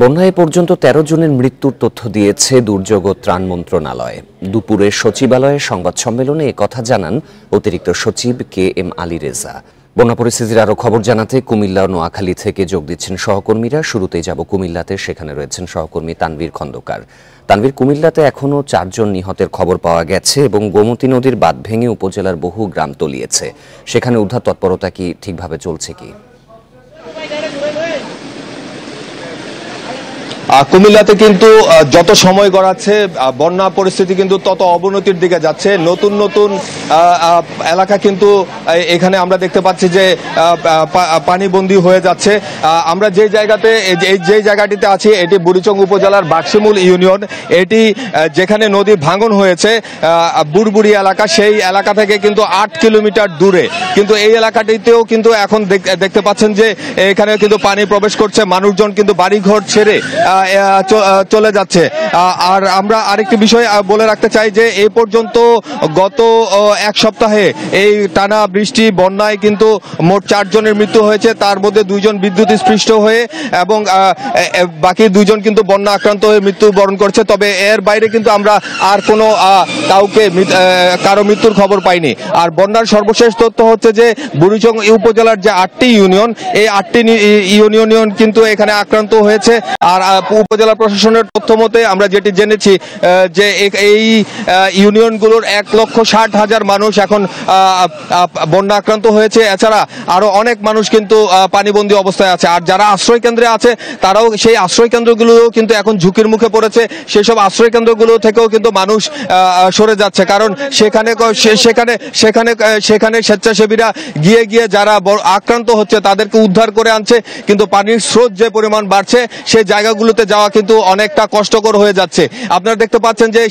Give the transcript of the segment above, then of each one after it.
বন্যায় পর্যন্ত ১৩ জনের মৃত্যুর তথ্য দিয়েছে দুর্যোগ ও ত্রাণ মন্ত্রণালয়। দুপুরে সচিবালয়ে সংবাদ সম্মেলনে একথা জানান অতিরিক্ত সচিব KM আলী রেজা। বন্যা পরিস্থিতির আরও খবর জানাতে কুমিল্লা ও নোয়াখালী থেকে যোগ দিচ্ছেন সহকর্মীরা। শুরুতেই যাব কুমিল্লাতে, সেখানে রয়েছেন সহকর্মী তানভীর খন্দকার। তানভীর, কুমিল্লাতে এখনও 4 জন নিহতের খবর পাওয়া গেছে এবং গোমতী নদীর বাঁধ ভেঙে উপজেলার বহু গ্রাম তলিয়েছে। সেখানে উদ্ধার তৎপরতা কি ঠিকভাবে চলছে কি? কুমিল্লাতে কিন্তু যত সময় গড়াচ্ছে বন্যা পরিস্থিতি কিন্তু তত অবনতির দিকে যাচ্ছে। নতুন নতুন এলাকা কিন্তু এখানে আমরা দেখতে পাচ্ছি যে পানিবন্দী হয়ে যাচ্ছে। আমরা যে জায়গাটিতে আছি এটি বুড়িচং উপজেলার বাক্সিমূল ইউনিয়ন। এটি যেখানে নদী ভাঙন হয়েছে বুড়বুড়ি এলাকা, সেই এলাকা থেকে কিন্তু 8 কিলোমিটার দূরে। কিন্তু এই এলাকাটিতেও কিন্তু এখন দেখতে পাচ্ছেন যে এখানে কিন্তু পানি প্রবেশ করছে, মানুষজন কিন্তু বাড়িঘর ছেড়ে চলে যাচ্ছে। আর আমরা আরেকটি বিষয় বলে রাখতে চাই যে এই পর্যন্ত গত 1 সপ্তাহে এই টানা বৃষ্টি বন্যায় কিন্তু মোট 4 জনের মৃত্যু হয়েছে। তার মধ্যে 2 জন বিদ্যুৎস্পৃষ্ট হয়ে এবং বাকি 2 জন কিন্তু বন্যা আক্রান্ত হয়ে মৃত্যুবরণ করছে। তবে এর বাইরে কিন্তু আমরা আর কোনো কারো মৃত্যুর খবর পাইনি। আর বন্যার সর্বশেষ তথ্য হচ্ছে যে বুড়িচং উপজেলার যে 8টি ইউনিয়ন, এই 8টি ইউনিয়ন কিন্তু এখানে আক্রান্ত হয়েছে। আর উপজেলা প্রশাসনের তথ্য মতে আমরা যেটি জেনেছি যে এই ইউনিয়নগুলোর 1,60,000 মানুষ এখন বন্যা আক্রান্ত হয়েছে। এছাড়া আরো অনেক মানুষ কিন্তু পানিবন্দী অবস্থায় আছে। আর যারা আশ্রয় কেন্দ্রে আছে তারাও সেই আশ্রয় কেন্দ্রগুলো কিন্তু এখন ঝুঁকির মুখে পড়েছে। সেসব আশ্রয় কেন্দ্রগুলো থেকেও কিন্তু মানুষ সরে যাচ্ছে, কারণ সেখানে স্বেচ্ছাসেবীরা গিয়ে যারা আক্রান্ত হচ্ছে তাদেরকে উদ্ধার করে আনছে। কিন্তু পানির স্রোত যে পরিমাণ বাড়ছে সেই জায়গাগুলোতে যাওয়া কিন্তু অনেকটা কষ্টকর হয়ে যাচ্ছে। আপনারা দেখতে পাচ্ছেন যে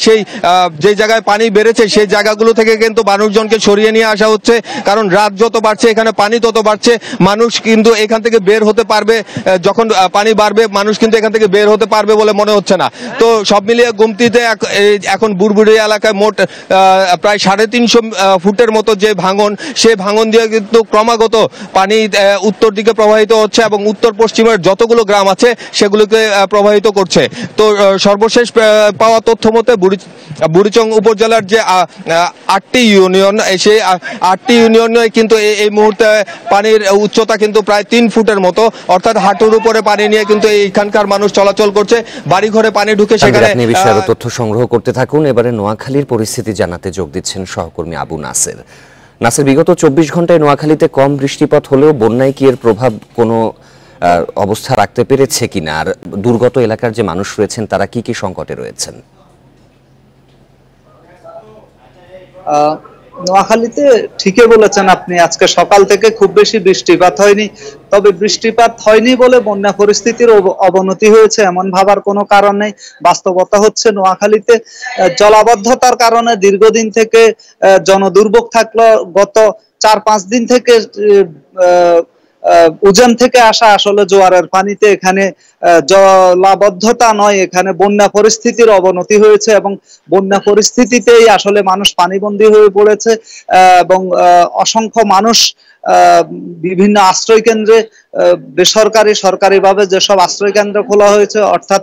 যে জায়গায় পানি বেড়েছে সেই জায়গাগুলো থেকে কিন্তু মানুষজনকে সরিয়ে নিয়ে আসা হচ্ছে, কারণ রাত যত বাড়ছে এখানে পানি তত বাড়ছে। মানুষ কিন্তু এখান থেকে বের হতে পারবে, যখন পানি বাড়বে মানুষ কিন্তু এখান থেকে বের হতে পারবে বলে মনে হচ্ছে না। তো সব মিলিয়ে গোমতীতে এখন বুড়বুড়ি এলাকায় মোট প্রায় 350 ফুটের মতো যে ভাঙন, সেই ভাঙন দিয়ে কিন্তু ক্রমাগত পানি উত্তর দিকে প্রবাহিত হচ্ছে এবং উত্তর পশ্চিমের যতগুলো গ্রাম আছে সেগুলোকে প্রবাহিত করছে। তো সর্বশেষ পাওয়া তথ্য মতে বুড়িচং উপজেলার যে 8টি ইউনিয়ন, সেই 8টি ইউনিয়নে কিন্তু এই মুহূর্তে পানির উচ্চতা কিন্তু প্রায় 3 ফুটের মতো, অর্থাৎ হাঁটুর উপরে পানি নিয়ে কিন্তু এইখানকার মানুষ চলাচল করছে। বাড়ি ঘরে পানি ঢুকে সেখানে। আপনি বিষয়ে আরো তথ্য সংগ্রহ করতে থাকুন। এবারে নোয়াখালীর পরিস্থিতি জানাতে যোগ দিচ্ছেন সহকর্মী আবু নাসের। বিগত 24 ঘন্টায় নোয়াখালীতে কম বৃষ্টিপাত হলেও বন্যায় কি এর প্রভাব কোনো অবস্থা রাখতে পেরেছে কিনা, আর দুর্গত এলাকার যে মানুষ রয়েছেন তারা কি কি সংকটে রয়েছেন? নোয়াখালীতে ঠিকই বলেছেন আপনি, আজকে সকাল থেকে খুব বেশি বৃষ্টিপাত হয়নি। তবে বৃষ্টিপাত হয়নি বলে বন্যা পরিস্থিতির অবনতি হয়েছে এমন ভাবার কোনো কারণ নেই। বাস্তবতা হচ্ছে নোয়াখালীতে জলাবদ্ধতার কারণে দীর্ঘদিন থেকে জনদুর্ভোগ থাকলো। গত 4-5 দিন থেকে উজান থেকে আসা আসলে জোয়ারের পানিতে এখানে জলাবদ্ধতা নয়, এখানে বন্যা পরিস্থিতির অবনতি হয়েছে এবং বন্যা পরিস্থিতিতেই আসলে মানুষ পানিবন্দী হয়ে পড়েছে এবং অসংখ্য মানুষ বিভিন্ন আশ্রয় কেন্দ্রে, বেসরকারি সরকারিভাবে যেসব আশ্রয় কেন্দ্র খোলা হয়েছে, অর্থাৎ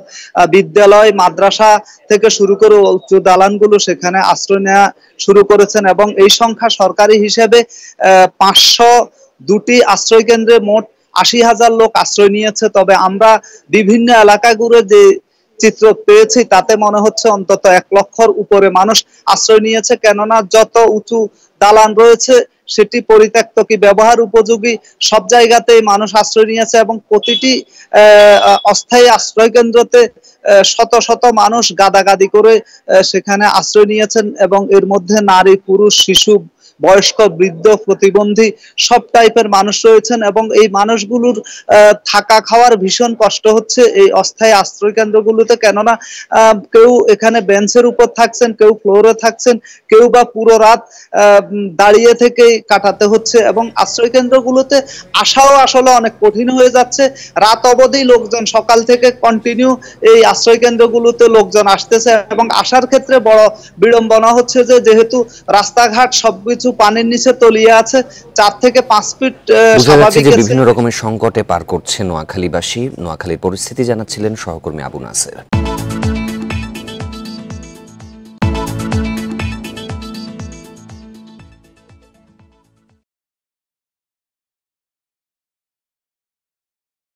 বিদ্যালয় মাদ্রাসা থেকে শুরু করে উচ্চ দালানগুলো, সেখানে আশ্রয় নেওয়া শুরু করেছেন। এবং এই সংখ্যা সরকারি হিসেবে 502টি আশ্রয় কেন্দ্রে মোট 80,000 লোক আশ্রয় নিয়েছে। তবে আমরা বিভিন্ন এলাকা ঘুরে যে চিত্র পেয়েছি তাতে মনে হচ্ছে অন্তত 1 লক্ষর উপরে মানুষ আশ্রয় নিয়েছে, কেননা যত উঁচু দালান রয়েছে সেটি পরিত্যক্ত কি ব্যবহার উপযোগী সব জায়গাতেই মানুষ আশ্রয় নিয়েছে এবং প্রতিটি অস্থায়ী আশ্রয় কেন্দ্রতে শত শত মানুষ গাদাগাদি করে সেখানে আশ্রয় নিয়েছেন এবং এর মধ্যে নারী, পুরুষ, শিশু, বয়স্ক, বৃদ্ধ, প্রতিবন্ধী সব টাইপের মানুষ রয়েছেন এবং এই মানুষগুলোর থাকা খাওয়ার ভীষণ কষ্ট হচ্ছে এই অস্থায়ী আশ্রয় কেন্দ্রগুলোতে, কেননা কেউ এখানে বেঞ্চের উপর থাকছেন, কেউ ফ্লোরে থাকছেন, কেউ বা পুরো রাত দাঁড়িয়ে থেকেই কাটাতে হচ্ছে এবং আশ্রয় কেন্দ্রগুলোতে আসাও আসলে অনেক কঠিন হয়ে যাচ্ছে। রাত অবধি লোকজন, সকাল থেকে কন্টিনিউ এই আশ্রয় কেন্দ্রগুলোতে লোকজন আসতেছে এবং আসার ক্ষেত্রে বড় বিড়ম্বনা হচ্ছে যে যেহেতু রাস্তাঘাট সবকিছু পানির নিচে তলিয়ে আছে, 4 থেকে 5 ফিট বোঝা যাচ্ছে যে স্বাভাবিক বিভিন্ন রকমের সংকটে পার করছে নোয়াখালীবাসী। নোয়াখালীর পরিস্থিতি জানাচ্ছিলেন সহকর্মী আবু নাসের।